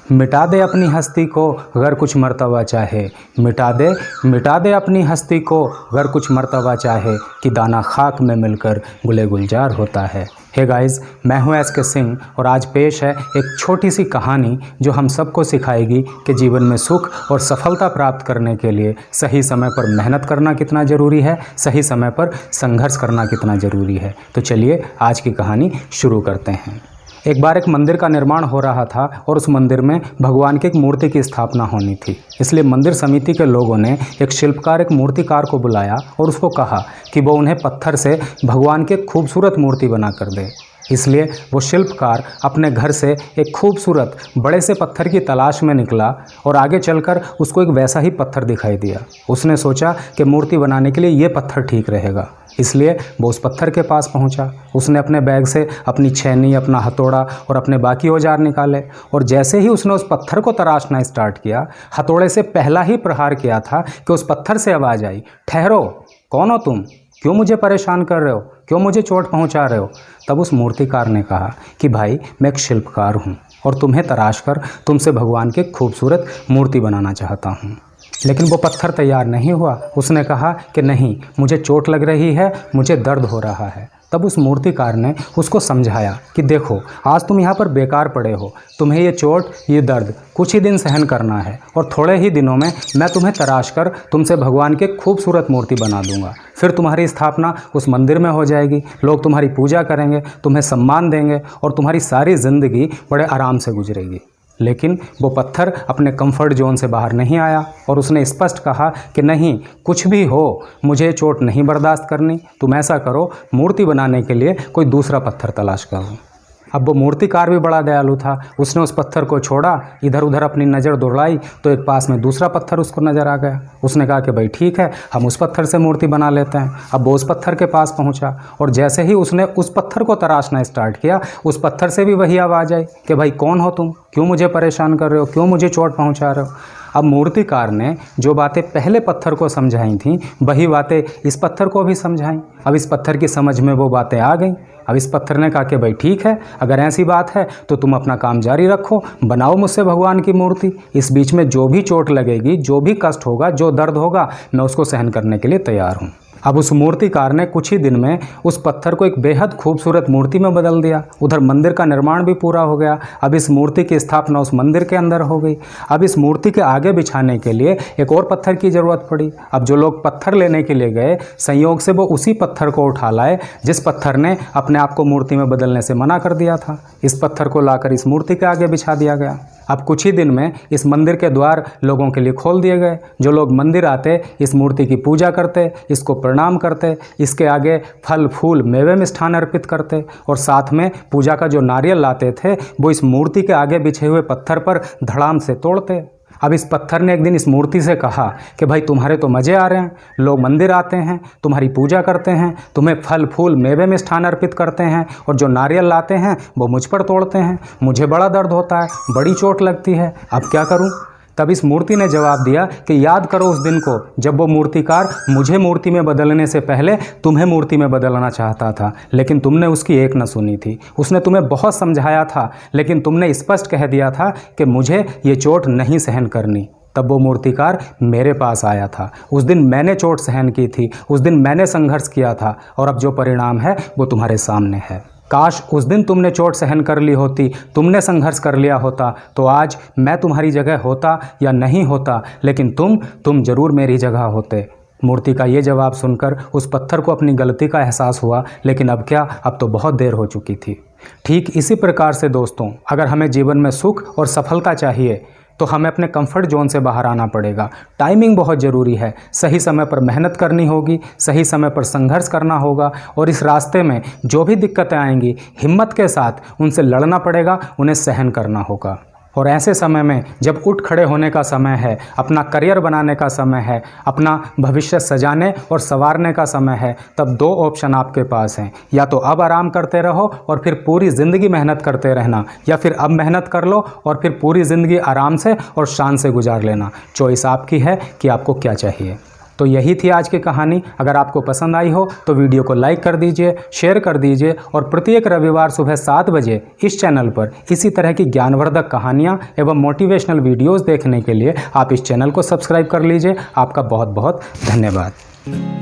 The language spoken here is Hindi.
मिटा दे अपनी हस्ती को अगर कुछ मर्तबा चाहे, मिटा दे अपनी हस्ती को अगर कुछ मर्तबा चाहे, कि दाना खाक में मिलकर गुले गुलजार होता है। हे गाइस, मैं हूं एस के सिंह और आज पेश है एक छोटी सी कहानी जो हम सबको सिखाएगी कि जीवन में सुख और सफलता प्राप्त करने के लिए सही समय पर मेहनत करना कितना ज़रूरी है, सही समय पर संघर्ष करना कितना ज़रूरी है। तो चलिए आज की कहानी शुरू करते हैं। एक बार एक मंदिर का निर्माण हो रहा था और उस मंदिर में भगवान की एक मूर्ति की स्थापना होनी थी। इसलिए मंदिर समिति के लोगों ने एक शिल्पकार, एक मूर्तिकार को बुलाया और उसको कहा कि वो उन्हें पत्थर से भगवान की खूबसूरत मूर्ति बना कर दे। इसलिए वो शिल्पकार अपने घर से एक खूबसूरत बड़े से पत्थर की तलाश में निकला और आगे चलकर उसको एक वैसा ही पत्थर दिखाई दिया। उसने सोचा कि मूर्ति बनाने के लिए ये पत्थर ठीक रहेगा, इसलिए वो उस पत्थर के पास पहुंचा। उसने अपने बैग से अपनी छेनी, अपना हथौड़ा और अपने बाकी औजार निकाले और जैसे ही उसने उस पत्थर को तराशना स्टार्ट किया, हथौड़े से पहला ही प्रहार किया था कि उस पत्थर से आवाज़ आई, ठहरो, कौन हो तुम? क्यों मुझे परेशान कर रहे हो? क्यों मुझे चोट पहुंचा रहे हो? तब उस मूर्तिकार ने कहा कि भाई, मैं एक शिल्पकार हूं और तुम्हें तराश कर तुमसे भगवान की खूबसूरत मूर्ति बनाना चाहता हूं। लेकिन वो पत्थर तैयार नहीं हुआ। उसने कहा कि नहीं, मुझे चोट लग रही है, मुझे दर्द हो रहा है। तब उस मूर्तिकार ने उसको समझाया कि देखो, आज तुम यहाँ पर बेकार पड़े हो, तुम्हें ये चोट, ये दर्द कुछ ही दिन सहन करना है और थोड़े ही दिनों में मैं तुम्हें तराश कर तुमसे भगवान की खूबसूरत मूर्ति बना दूंगा। फिर तुम्हारी स्थापना उस मंदिर में हो जाएगी, लोग तुम्हारी पूजा करेंगे, तुम्हें सम्मान देंगे और तुम्हारी सारी ज़िंदगी बड़े आराम से गुजरेगी। लेकिन वो पत्थर अपने कंफर्ट जोन से बाहर नहीं आया और उसने स्पष्ट कहा कि नहीं, कुछ भी हो, मुझे चोट नहीं बर्दाश्त करनी। तुम ऐसा करो, मूर्ति बनाने के लिए कोई दूसरा पत्थर तलाश करो। अब वो मूर्तिकार भी बड़ा दयालु था। उसने उस पत्थर को छोड़ा, इधर उधर अपनी नज़र दौड़ाई तो एक पास में दूसरा पत्थर उसको नज़र आ गया। उसने कहा कि भाई ठीक है, हम उस पत्थर से मूर्ति बना लेते हैं। अब वो उस पत्थर के पास पहुंचा और जैसे ही उसने उस पत्थर को तराशना स्टार्ट किया, उस पत्थर से भी वही आवाज़ आई कि भाई, कौन हो तुम? क्यों मुझे परेशान कर रहे हो? क्यों मुझे चोट पहुँचा रहे हो? अब मूर्तिकार ने जो बातें पहले पत्थर को समझाई थीं, वही बातें इस पत्थर को भी समझाई। अब इस पत्थर की समझ में वो बातें आ गईं। अब इस पत्थर ने कहा कि भाई ठीक है, अगर ऐसी बात है तो तुम अपना काम जारी रखो, बनाओ मुझसे भगवान की मूर्ति। इस बीच में जो भी चोट लगेगी, जो भी कष्ट होगा, जो दर्द होगा, मैं उसको सहन करने के लिए तैयार हूँ। अब उस मूर्तिकार ने कुछ ही दिन में उस पत्थर को एक बेहद खूबसूरत मूर्ति में बदल दिया। उधर मंदिर का निर्माण भी पूरा हो गया। अब इस मूर्ति की स्थापना उस मंदिर के अंदर हो गई। अब इस मूर्ति के आगे बिछाने के लिए एक और पत्थर की ज़रूरत पड़ी। अब जो लोग पत्थर लेने के लिए गए, संयोग से वो उसी पत्थर को उठा लाए जिस पत्थर ने अपने आप को मूर्ति में बदलने से मना कर दिया था। इस पत्थर को लाकर इस मूर्ति के आगे बिछा दिया गया। अब कुछ ही दिन में इस मंदिर के द्वार लोगों के लिए खोल दिए गए। जो लोग मंदिर आते, इस मूर्ति की पूजा करते, इसको प्रणाम करते, इसके आगे फल फूल मेवे मिष्ठान अर्पित करते और साथ में पूजा का जो नारियल लाते थे, वो इस मूर्ति के आगे बिछे हुए पत्थर पर धड़ाम से तोड़ते। अब इस पत्थर ने एक दिन इस मूर्ति से कहा कि भाई, तुम्हारे तो मज़े आ रहे हैं, लोग मंदिर आते हैं, तुम्हारी पूजा करते हैं, तुम्हें फल फूल मेवे मिष्ठान अर्पित करते हैं और जो नारियल लाते हैं वो मुझ पर तोड़ते हैं। मुझे बड़ा दर्द होता है, बड़ी चोट लगती है, अब क्या करूं? तब इस मूर्ति ने जवाब दिया कि याद करो उस दिन को जब वो मूर्तिकार मुझे मूर्ति में बदलने से पहले तुम्हें मूर्ति में बदलना चाहता था, लेकिन तुमने उसकी एक न सुनी थी। उसने तुम्हें बहुत समझाया था, लेकिन तुमने स्पष्ट कह दिया था कि मुझे ये चोट नहीं सहन करनी। तब वो मूर्तिकार मेरे पास आया था। उस दिन मैंने चोट सहन की थी, उस दिन मैंने संघर्ष किया था और अब जो परिणाम है वो तुम्हारे सामने है। काश उस दिन तुमने चोट सहन कर ली होती, तुमने संघर्ष कर लिया होता, तो आज मैं तुम्हारी जगह होता या नहीं होता, लेकिन तुम जरूर मेरी जगह होते। मूर्ति का ये जवाब सुनकर उस पत्थर को अपनी गलती का एहसास हुआ, लेकिन अब क्या, अब तो बहुत देर हो चुकी थी। ठीक इसी प्रकार से दोस्तों, अगर हमें जीवन में सुख और सफलता चाहिए तो हमें अपने कंफर्ट जोन से बाहर आना पड़ेगा। टाइमिंग बहुत ज़रूरी है। सही समय पर मेहनत करनी होगी, सही समय पर संघर्ष करना होगा और इस रास्ते में जो भी दिक्कतें आएंगी, हिम्मत के साथ उनसे लड़ना पड़ेगा, उन्हें सहन करना होगा। और ऐसे समय में जब उठ खड़े होने का समय है, अपना करियर बनाने का समय है, अपना भविष्य सजाने और संवारने का समय है, तब दो ऑप्शन आपके पास हैं। या तो अब आराम करते रहो और फिर पूरी ज़िंदगी मेहनत करते रहना, या फिर अब मेहनत कर लो और फिर पूरी ज़िंदगी आराम से और शान से गुजार लेना। चॉइस आपकी है कि आपको क्या चाहिए। तो यही थी आज की कहानी। अगर आपको पसंद आई हो तो वीडियो को लाइक कर दीजिए, शेयर कर दीजिए और प्रत्येक रविवार सुबह 7 बजे इस चैनल पर इसी तरह की ज्ञानवर्धक कहानियाँ एवं मोटिवेशनल वीडियोज़ देखने के लिए आप इस चैनल को सब्सक्राइब कर लीजिए। आपका बहुत बहुत धन्यवाद।